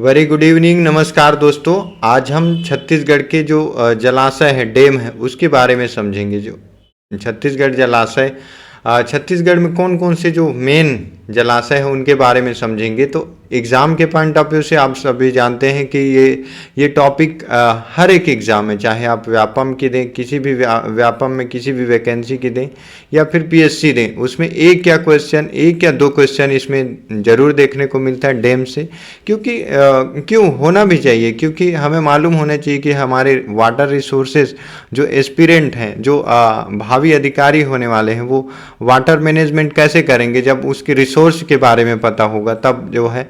Very good evening. नमस्कार दोस्तों। आज हम छत्तीसगढ़ के जो जलाशय है, डैम है, उसके बारे में समझेंगे। जो छत्तीसगढ़ जलाशय, छत्तीसगढ़ में कौन कौन से जो मेन जलाशय है उनके बारे में समझेंगे। तो एग्ज़ाम के पॉइंट ऑफ व्यू से आप सभी जानते हैं कि ये टॉपिक हर एक एग्ज़ाम में, चाहे आप व्यापम की दें, किसी भी व्यापम में किसी भी वैकेंसी की दें या फिर पीएससी दें, उसमें एक या दो क्वेश्चन इसमें ज़रूर देखने को मिलता है डैम से। क्योंकि क्यों होना भी चाहिए, क्योंकि हमें मालूम होना चाहिए कि हमारे वाटर रिसोर्सेज जो एस्पिरेंट हैं, जो भावी अधिकारी होने वाले हैं, वो वाटर मैनेजमेंट कैसे करेंगे। जब उसके रिसोर्स के बारे में पता होगा तब जो है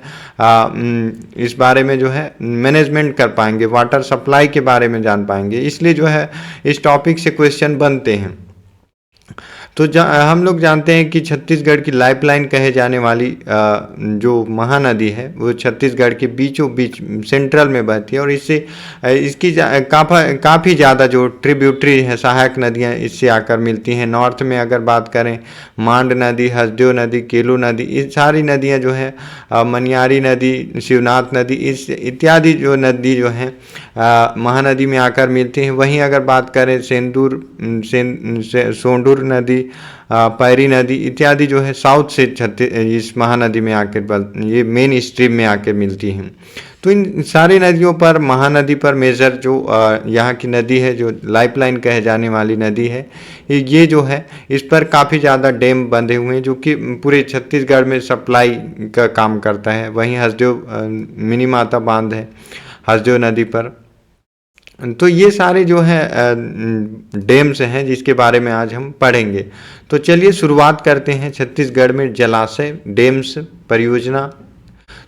इस बारे में जो है मैनेजमेंट कर पाएंगे, वाटर सप्लाई के बारे में जान पाएंगे। इसलिए जो है इस टॉपिक से क्वेश्चन बनते हैं। तो हम लोग जानते हैं कि छत्तीसगढ़ की लाइफलाइन कहे जाने वाली जो महानदी है वो छत्तीसगढ़ के बीचों बीच सेंट्रल में बहती है, और इससे इसकी काफ़ी ज़्यादा जो ट्रिब्यूटरी है, सहायक नदियाँ इससे आकर मिलती हैं। नॉर्थ में अगर बात करें, मांड नदी, हसदेव नदी, केलू नदी, ये सारी नदियाँ जो है, मनियारी नदी, शिवनाथ नदी, इस इत्यादि जो नदी जो हैं महानदी में आकर मिलती हैं। वहीं अगर बात करें सोंडूर नदी, पैरी नदी इत्यादि जो है साउथ से इस महानदी में आकर ये मेन स्ट्रीम में आकर मिलती हैं। तो इन सारी नदियों पर, महानदी पर मेजर जो यहाँ की नदी है, जो लाइफलाइन कहे जाने वाली नदी है, ये जो है इस पर काफ़ी ज़्यादा डैम बंधे हुए हैं जो कि पूरे छत्तीसगढ़ में सप्लाई का काम करता है। वहीं हसदेव मिनी माता बांध है हसदेव नदी पर। तो ये सारे जो है डैम्स हैं जिसके बारे में आज हम पढ़ेंगे। तो चलिए शुरुआत करते हैं छत्तीसगढ़ में जलाशय डैम्स परियोजना।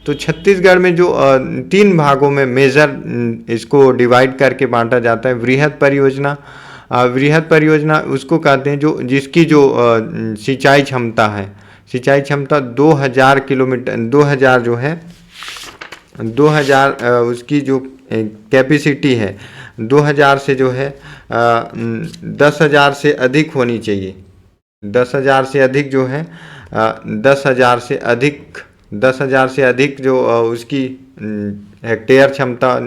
तो छत्तीसगढ़ में जो 3 भागों में मेजर इसको डिवाइड करके बांटा जाता है। वृहद परियोजना उसको कहते हैं जो जिसकी जो सिंचाई क्षमता है, सिंचाई क्षमता 2000 किलोमीटर, 2000 जो है 2000 उसकी जो कैपेसिटी है 2000 से जो है 10,000 से अधिक होनी चाहिए। 10,000 से अधिक जो है 10,000 से अधिक जो उसकी हेक्टेयर क्षमता,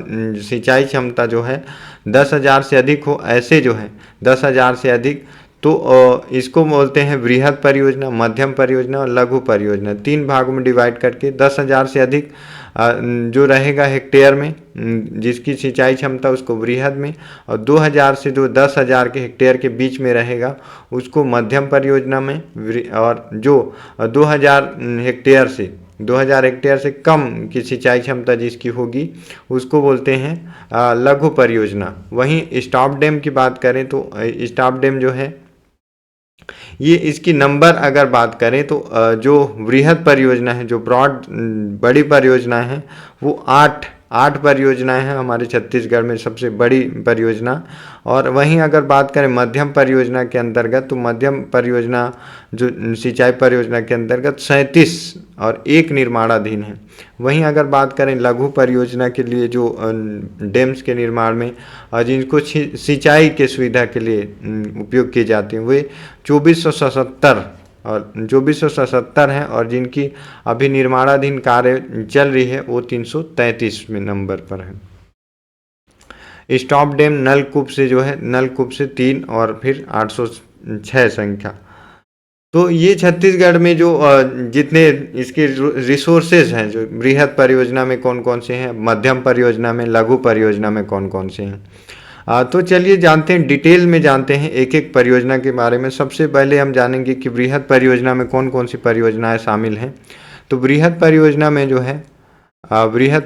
सिंचाई क्षमता जो है 10,000 से अधिक हो, ऐसे जो है 10,000 से अधिक, तो इसको बोलते हैं वृहद परियोजना, मध्यम परियोजना और लघु परियोजना। 3 भागों में डिवाइड करके 10,000 से अधिक जो रहेगा हेक्टेयर में, जिसकी सिंचाई क्षमता, उसको वृहद में, और 2000 से जो 10,000 के हेक्टेयर के बीच में रहेगा उसको मध्यम परियोजना में, और जो 2000 हेक्टेयर से कम की सिंचाई क्षमता जिसकी होगी उसको बोलते हैं लघु परियोजना। वहीं स्टॉप डैम की बात करें तो स्टॉप डैम जो है ये इसकी नंबर अगर बात करें तो जो वृहद परियोजना है, जो बड़ी परियोजना है, वो 8 परियोजनाएं हैं हमारे छत्तीसगढ़ में, सबसे बड़ी परियोजना। और वहीं अगर बात करें मध्यम परियोजना के अंतर्गत, तो मध्यम परियोजना जो सिंचाई परियोजना के अंतर्गत 37 और 1 निर्माणाधीन है। वहीं अगर बात करें लघु परियोजना के लिए जो डैम्स के निर्माण में जिनको सिंचाई के सुविधा के लिए उपयोग किए जाते हैं, वे 2477 हैं, और जिनकी अभी निर्माणाधीन कार्य चल रही है वो 333वें नंबर पर है। स्टॉप डैम नलकूप से जो है, नलकूप से 3 और फिर 806 संख्या। तो ये छत्तीसगढ़ में जो जितने इसके रिसोर्सेज हैं, जो वृहद परियोजना में कौन कौन से हैं, मध्यम परियोजना में, लघु परियोजना में कौन कौन से हैं। तो चलिए जानते हैं, डिटेल में जानते हैं एक एक परियोजना के बारे में। सबसे पहले हम जानेंगे कि वृहद परियोजना में कौन कौन सी परियोजनाएं शामिल हैं। तो वृहद परियोजना में जो है वृहद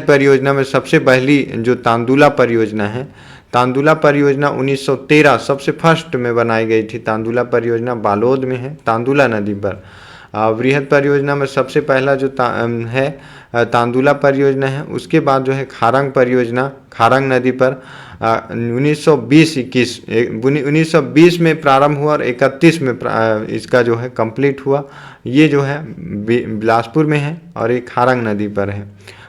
परियोजना में सबसे पहली जो तांदुला परियोजना है, तांदुला परियोजना 1913 सबसे फर्स्ट में बनाई गई थी। तांदुला परियोजना बालोद में है, तांदुला नदी पर। वृहद परियोजना में सबसे पहला जो तांदुला परियोजना है। उसके बाद जो है खारंग परियोजना, खारंग नदी पर 1920 में प्रारंभ हुआ और 31 में इसका जो है कंप्लीट हुआ। ये जो है बिलासपुर में है और एक खारंग नदी पर है।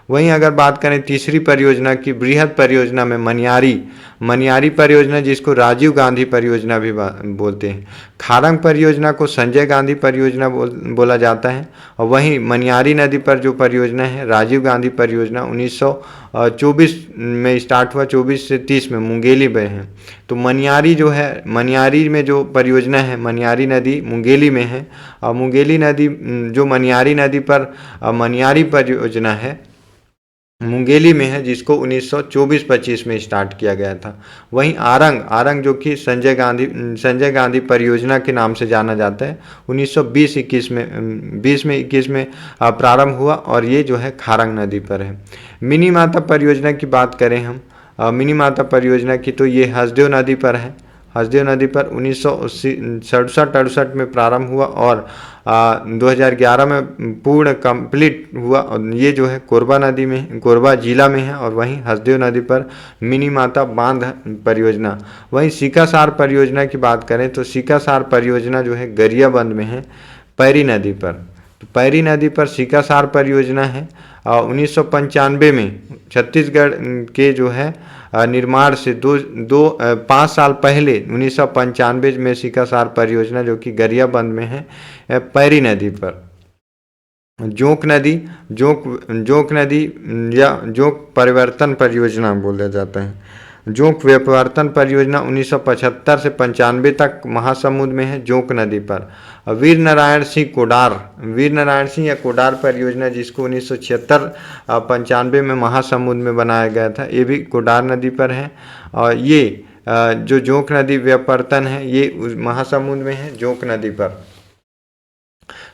वहीं अगर बात करें तीसरी परियोजना की, बृहद परियोजना में मनियारी परियोजना, जिसको राजीव गांधी परियोजना भी बोलते हैं। खारंग परियोजना को संजय गांधी परियोजना बोला जाता है। और वहीं मनियारी नदी पर जो परियोजना है राजीव गांधी परियोजना 1924 में स्टार्ट हुआ, 24 से 30 में मुंगेली में है। तो मनियारी जो है, मनियारी में जो परियोजना है, मनियारी नदी मुंगेली में है। और मुंगेली नदी जो मनियारी नदी पर मनियारी परियोजना है मुंगेली में है, जिसको 1924-25 में स्टार्ट किया गया था। वहीं आरंग जो कि संजय गांधी परियोजना के नाम से जाना जाता है, 1920-21 में 20 में प्रारंभ हुआ और ये जो है खारंग नदी पर है। मिनी माता परियोजना की बात करें हम, मिनी माता परियोजना की, तो ये हसदेव नदी पर है। हसदेव नदी पर 1967-68 में प्रारंभ हुआ और 2011 में पूर्ण कंप्लीट हुआ। और ये जो है कोरबा जिला में है। और वहीं हसदेव नदी पर मिनी माता बांध परियोजना। वहीं सीकासार परियोजना की बात करें तो सीकासार परियोजना जो है गरियाबंद में है, पैरी नदी पर। तो पैरी नदी पर सीकासार परियोजना है। 1995 में छत्तीसगढ़ के जो है निर्माण से 5 साल पहले 1995 में सीकासार परियोजना जो कि गरियाबंद में है, पैरी नदी पर। जोंक नदी या जोंक परिवर्तन परियोजना बोला जाता है। जोंक परिवर्तन परियोजना 1975 से 95 तक महासमुंद में है, जोंक नदी पर। वीर नारायण सिंह या कोडार परियोजना, जिसको 1976-95 में महासमुंद में बनाया गया था, ये भी कोडार नदी पर है। और ये जो जोंक नदी व्यापर्तन है ये महासमुंद में है, जोंक नदी पर।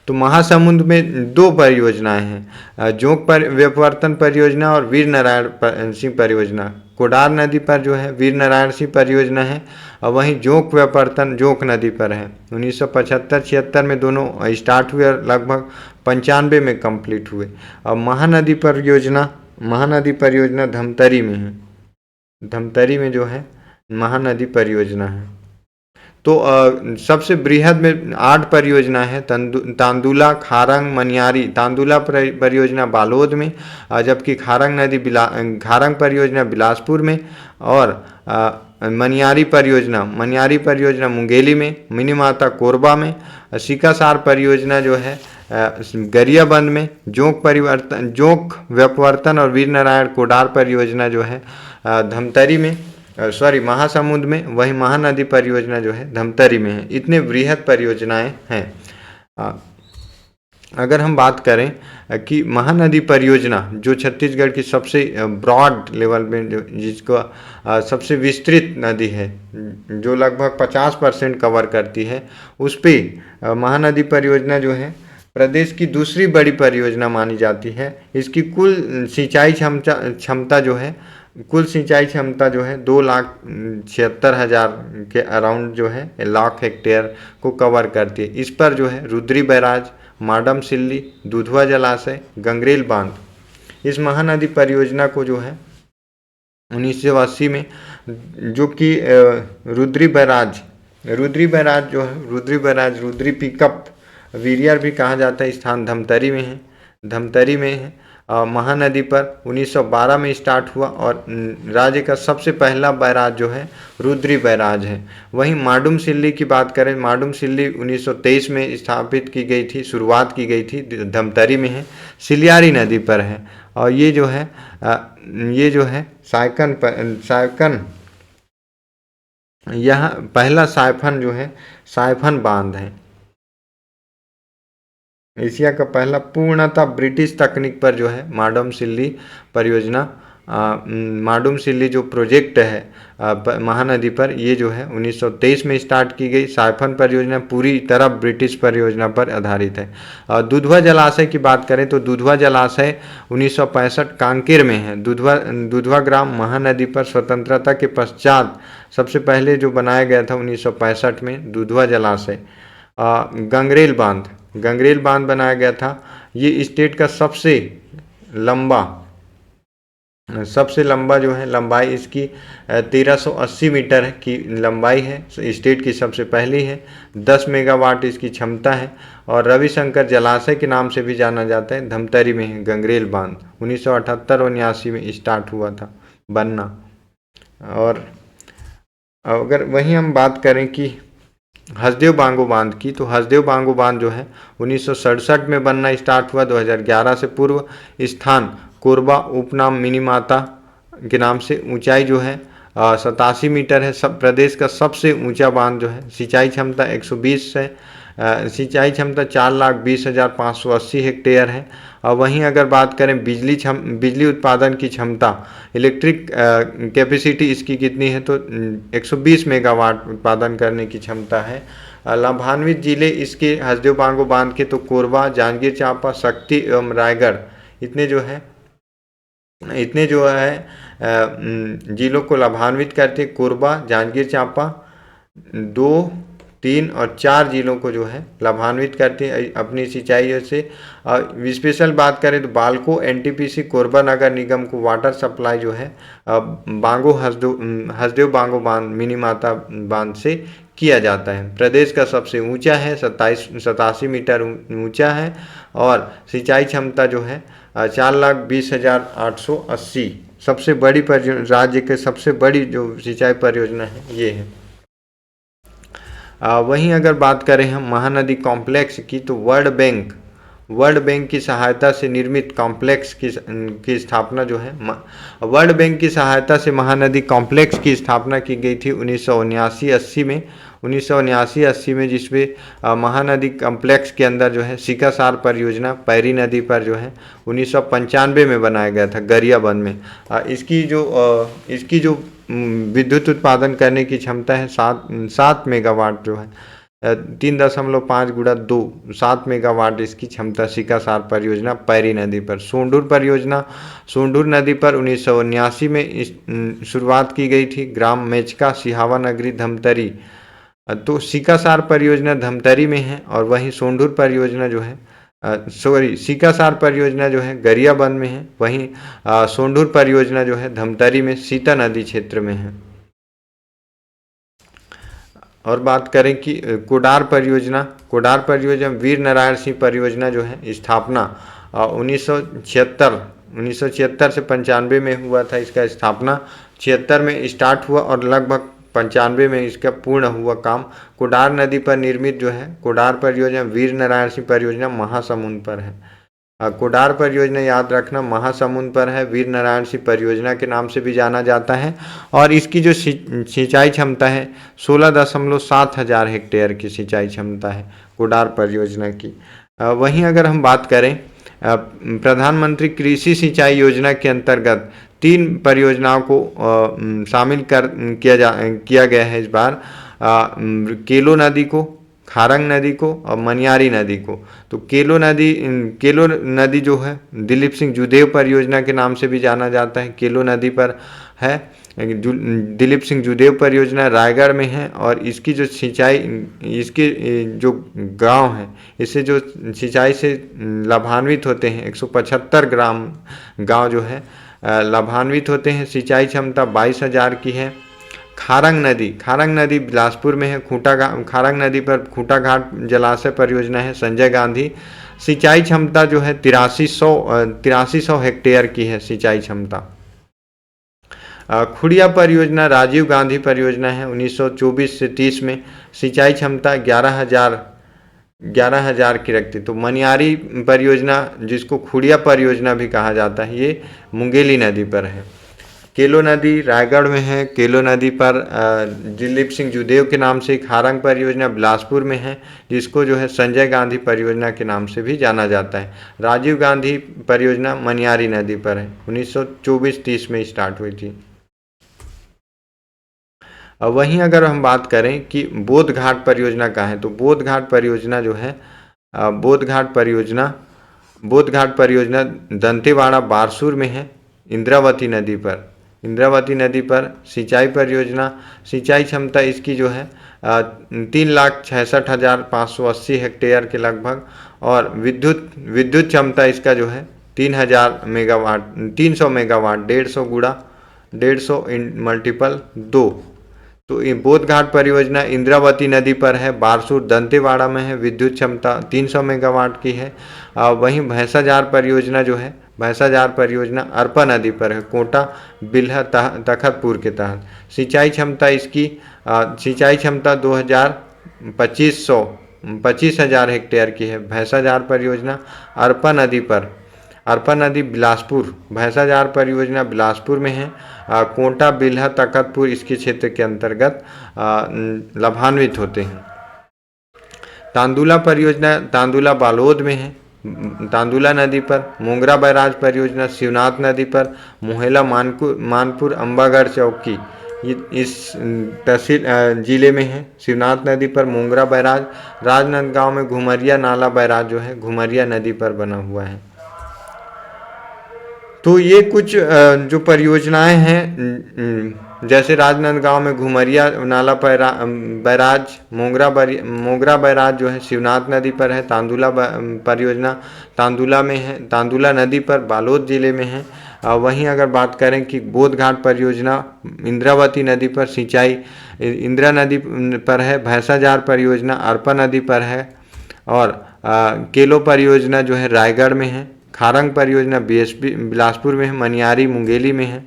तो महासमुंद में 2 परियोजनाएं हैं, जोंक व्यापर्तन परियोजना और वीर नारायण सिंह परियोजना। कोडार नदी पर जो है वीर नारायण सिंह परियोजना है और वहीं जोंक व्यापर्तन जोंक नदी पर है। 1975-76 में दोनों स्टार्ट हुए और लगभग 95 में कंप्लीट हुए। और महानदी परियोजना धमतरी में है। धमतरी में जो है महानदी परियोजना है। तो सबसे बृहद में 8 परियोजना है, तांदुला, खारंग, मनियारी। तांदुला परियोजना बालोद में, जबकि खारंग परियोजना बिलासपुर में। और मनियारी परियोजना मुंगेली में, मिनी माता कोरबा में। सीकासार परियोजना जो है गरियाबंद में। जोंक व्यापवर्तन और वीर नारायण कोडार परियोजना जो है धमतरी में, महासमुंद में। वहीं महानदी परियोजना जो है धमतरी में है। इतने बृहद परियोजनाएं हैं। अगर हम बात करें कि महानदी परियोजना जो छत्तीसगढ़ की सबसे ब्रॉड लेवल में जिसको सबसे विस्तृत नदी है, जो लगभग 50% कवर करती है, उस पर महानदी परियोजना जो है प्रदेश की दूसरी बड़ी परियोजना मानी जाती है। इसकी कुल सिंचाई क्षमता जो है 2,76,000 के अराउंड जो है लाख हेक्टेयर को कवर करती है। इस पर जो है रुद्री बैराज, माडम सिल्ली, दुधवा जलाशय, गंगरेल बांध। इस महानदी परियोजना को जो है 1980 में जो कि रुद्री बैराज जो है रुद्री पिकअप वीरियर भी कहा जाता है, स्थान धमतरी में है। महानदी पर 1912 में स्टार्ट हुआ और राज्य का सबसे पहला बैराज जो है रुद्री बैराज है। वहीं माडूम सिल्ली की बात करें, माडूम सिल्ली 1923 में शुरुआत की गई थी, धमतरी में है, सिलियारी नदी पर है। और ये जो है सायकन यहाँ पहला सायफन बांध है। एशिया का पहला पूर्णतः ब्रिटिश तकनीक पर जो है माडम सिल्ली परियोजना, माडूम सिल्ली जो प्रोजेक्ट है महानदी पर, ये जो है 1923 में स्टार्ट की गई। साइफन परियोजना पूरी तरह ब्रिटिश परियोजना पर आधारित है। दुधवा जलाशय की बात करें तो दुधवा जलाशय 1965 कांकेर में है। दुधवा ग्राम महानदी पर स्वतंत्रता के पश्चात सबसे पहले जो बनाया गया था 1965 में दुधवा जलाशय। गंगरेल बांध बनाया गया था। ये स्टेट का सबसे लंबा सबसे लंबा जो है लंबाई इसकी 1380 मीटर की लंबाई है, स्टेट की सबसे पहली है। 10 मेगावाट इसकी क्षमता है और रविशंकर जलाशय के नाम से भी जाना जाता है। धमतरी में है गंगरेल बांध, 1978-79 में स्टार्ट हुआ था बनना। और अगर वहीं हम बात करें कि हसदेव बांगो बांध की, तो हसदेव बांगो बांध जो है 1967 में बनना स्टार्ट हुआ। 2011 से पूर्व स्थान कोरबा, उपनाम मिनीमाता के नाम से। ऊंचाई जो है 87 मीटर है। सब प्रदेश का सबसे ऊंचा बांध जो है। सिंचाई क्षमता 120 है। सिंचाई क्षमता 4,20,580 हेक्टेयर है। और वहीं अगर बात करें बिजली उत्पादन की क्षमता, इलेक्ट्रिक कैपेसिटी इसकी कितनी है, तो 120 मेगावाट उत्पादन करने की क्षमता है। लाभान्वित जिले इसके हसदेव बांगो बांध के तो कोरबा, जांजगीर चांपा, शक्ति एवं रायगढ़ इतने जो है जिलों को लाभान्वित करते। कोरबा, जांजगीर चांपा 2, 3 और 4 जिलों को जो है लाभान्वित करते हैं अपनी सिंचाई से। स्पेशल बात करें तो बालको एनटीपीसी कोरबा नगर निगम को वाटर सप्लाई जो है हसदेव बांगो बांध मिनीमाता बांध से किया जाता है। प्रदेश का सबसे ऊंचा है, 87 मीटर ऊंचा है और सिंचाई क्षमता जो है 4,20,880। सबसे बड़ी राज्य के सबसे बड़ी जो सिंचाई परियोजना है ये है। वहीं अगर बात करें हम महानदी कॉम्प्लेक्स की, तो वर्ल्ड बैंक की सहायता से निर्मित कॉम्प्लेक्स की स्थापना जो है वर्ल्ड बैंक की सहायता से महानदी कॉम्प्लेक्स की स्थापना की गई थी 1979-80 में। 1979-80 में जिसमें महानदी कॉम्प्लेक्स के अंदर जो है सिकासार परियोजना पैरी नदी पर जो है 1995 में बनाया गया था गरियाबंद में। इसकी जो विद्युत उत्पादन करने की क्षमता है 7 मेगावाट जो है 3.5 × 2 7 मेगावाट इसकी क्षमता सिकासार परियोजना पैरी नदी पर। सोंडूर परियोजना सोंडूर नदी पर 1979 में शुरुआत की गई थी। ग्राम मेचका, सिहावा नगरी, धमतरी। तो सिकासार परियोजना धमतरी में है और वहीं सोंडूर परियोजना जो है सिकासार परियोजना जो है गरियाबंद में है। वहीं सोंडूर परियोजना जो है धमतरी में सीता नदी क्षेत्र में है। और बात करें कि कोडार परियोजना वीर नारायण सिंह परियोजना जो है स्थापना 1976 से 95 में हुआ था। इसका स्थापना 76 में स्टार्ट हुआ और लगभग 95 में इसका पूर्ण हुआ काम। कोडार नदी पर निर्मित जो है कोडार परियोजना वीर नारायण सिंह परियोजना महासमुंद पर है। कोडार परियोजना याद रखना महासमुंद पर है। वीर नारायण सिंह परियोजना के नाम से भी जाना जाता है और इसकी जो सिंचाई क्षमता है 16.7 हजार हेक्टेयर की सिंचाई क्षमता है कोडार परियोजना की। वहीं अगर हम बात करें प्रधानमंत्री कृषि सिंचाई योजना के अंतर्गत 3 परियोजनाओं को शामिल किया गया है इस बार। केलो नदी को, खारंग नदी को और मनियारी नदी को। तो केलो नदी जो है दिलीप सिंह जुदेव परियोजना के नाम से भी जाना जाता है। केलो नदी पर है दिलीप सिंह जुदेव परियोजना, रायगढ़ में है और इसकी जो सिंचाई इसके जो गांव हैं इससे जो सिंचाई से लाभान्वित होते हैं 175 गांव जो है लाभान्वित होते हैं। सिंचाई क्षमता 22,000 की है। खारंग नदी बिलासपुर में है। खारंग नदी पर खूंटा घाट जलाशय परियोजना है संजय गांधी। सिंचाई क्षमता जो है 8300 हेक्टेयर की है सिंचाई क्षमता। खुड़िया परियोजना राजीव गांधी परियोजना है 1924 से 30 में। सिंचाई क्षमता 11,000 की रखती। तो मनियारी परियोजना जिसको खुड़िया परियोजना भी कहा जाता है ये मुंगेली नदी पर है। केलो नदी रायगढ़ में है। केलो नदी पर दिलीप सिंह जुदेव के नाम से खारंग परियोजना बिलासपुर में है जिसको जो है संजय गांधी परियोजना के नाम से भी जाना जाता है। राजीव गांधी परियोजना मनियारी नदी पर है 1924-30 में स्टार्ट हुई थी। वहीं अगर हम बात करें कि बोध घाट परियोजना का है, तो बोध घाट परियोजना जो है बोध घाट परियोजना दंतेवाड़ा बारसूर में है इंद्रावती नदी पर सिंचाई परियोजना। सिंचाई क्षमता इसकी जो है 3,66,580 हेक्टेयर के लगभग और विद्युत क्षमता इसका जो है 3000 मेगावाट, 300 मेगावाट, 150 गुणा 150 मल्टीपल 2। तो ये बोध घाट परियोजना इंद्रावती नदी पर है, बारसूर दंतेवाड़ा में है, विद्युत क्षमता 300 मेगावाट की है। वहीं भैंसाजार परियोजना जो है, भैंसाजार परियोजना अरपा नदी पर है, कोटा बिल्हा तखतपुर के तहत। सिंचाई क्षमता इसकी सिंचाई क्षमता 25,000 हेक्टेयर की है। भैंसाजार परियोजना अरपा नदी पर, अरपा नदी बिलासपुर, भैंसाजार परियोजना बिलासपुर में है। कोटा बिल्हा तखतपुर इसके क्षेत्र के अंतर्गत लाभान्वित होते हैं। तांदुला परियोजना तांदुला बालोद में है, तांदुला नदी पर। मोंगरा बैराज परियोजना शिवनाथ नदी पर, मोहेला मानपुर अंबागढ़ चौकी इस तहसील जिले में है, शिवनाथ नदी पर मोंगरा बैराज। राजनांदगांव में घुमरिया नाला बैराज जो है घुमरिया नदी पर बना हुआ है। तो ये कुछ जो परियोजनाएं हैं, जैसे राजनांदगांव में घुमरिया नाला बैराज, मोगरा बैराज जो है शिवनाथ नदी पर है। तांदुला परियोजना तांदुला में है, तांदुला नदी पर बालोद जिले में है। वहीं अगर बात करें कि बोध घाट परियोजना इंद्रावती नदी पर सिंचाई इंदिरा नदी पर है। भैंसाजार परियोजना अरपा नदी पर है। और केलो परियोजना जो है रायगढ़ में है। खारंग परियोजना बिलासपुर में है, मनियारी मुंगेली में है।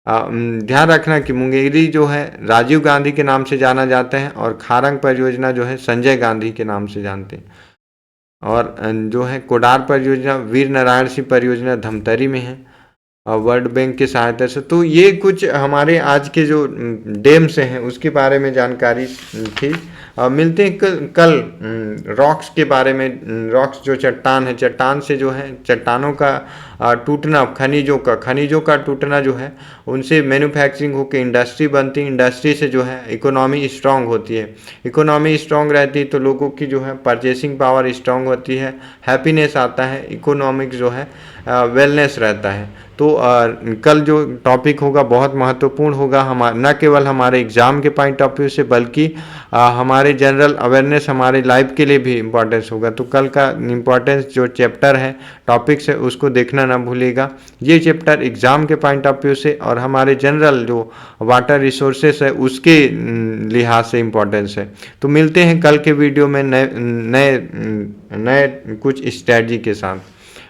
ध्यान रखना कि मुंगेली जो है राजीव गांधी के नाम से जाना जाता है और खारंग परियोजना जो है संजय गांधी के नाम से जानते हैं। और जो है कोडार परियोजना वीर नारायण सिंह परियोजना धमतरी में है वर्ल्ड बैंक की सहायता से। तो ये कुछ हमारे आज के जो डैम से हैं उसके बारे में जानकारी थी। मिलते हैं कल रॉक्स के बारे में। रॉक्स जो चट्टान है, चट्टान से जो है चट्टानों का टूटना, खनिजों का टूटना जो है उनसे मैन्युफैक्चरिंग होकर इंडस्ट्री बनती है। इंडस्ट्री से जो है इकोनॉमी स्ट्रांग होती है। इकोनॉमी स्ट्रांग रहती है तो लोगों की जो है परचेसिंग पावर स्ट्रांग होती है, हैप्पीनेस आता है, इकोनॉमिक जो है वेलनेस रहता है। तो कल जो टॉपिक होगा बहुत महत्वपूर्ण होगा, न केवल हमारे एग्ज़ाम के पॉइंट ऑफ व्यू से बल्कि हमारे जनरल अवेयरनेस, हमारे लाइफ के लिए भी इम्पोर्टेंस होगा। तो कल का इम्पोर्टेंस जो चैप्टर है, टॉपिक्स है, उसको देखना ना भूलिएगा। ये चैप्टर एग्ज़ाम के पॉइंट ऑफ व्यू से और हमारे जनरल जो वाटर रिसोर्सेस है उसके लिहाज से इम्पोर्टेंस है। तो मिलते हैं कल के वीडियो में नए कुछ स्ट्रैटेजी के साथ।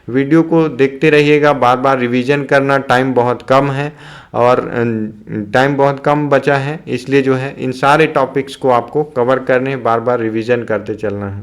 वीडियो को देखते रहिएगा, बार बार रिवीजन करना, टाइम बहुत कम है और टाइम बहुत कम बचा है, इसलिए जो है इन सारे टॉपिक्स को आपको कवर करने, बार बार रिवीजन करते चलना है।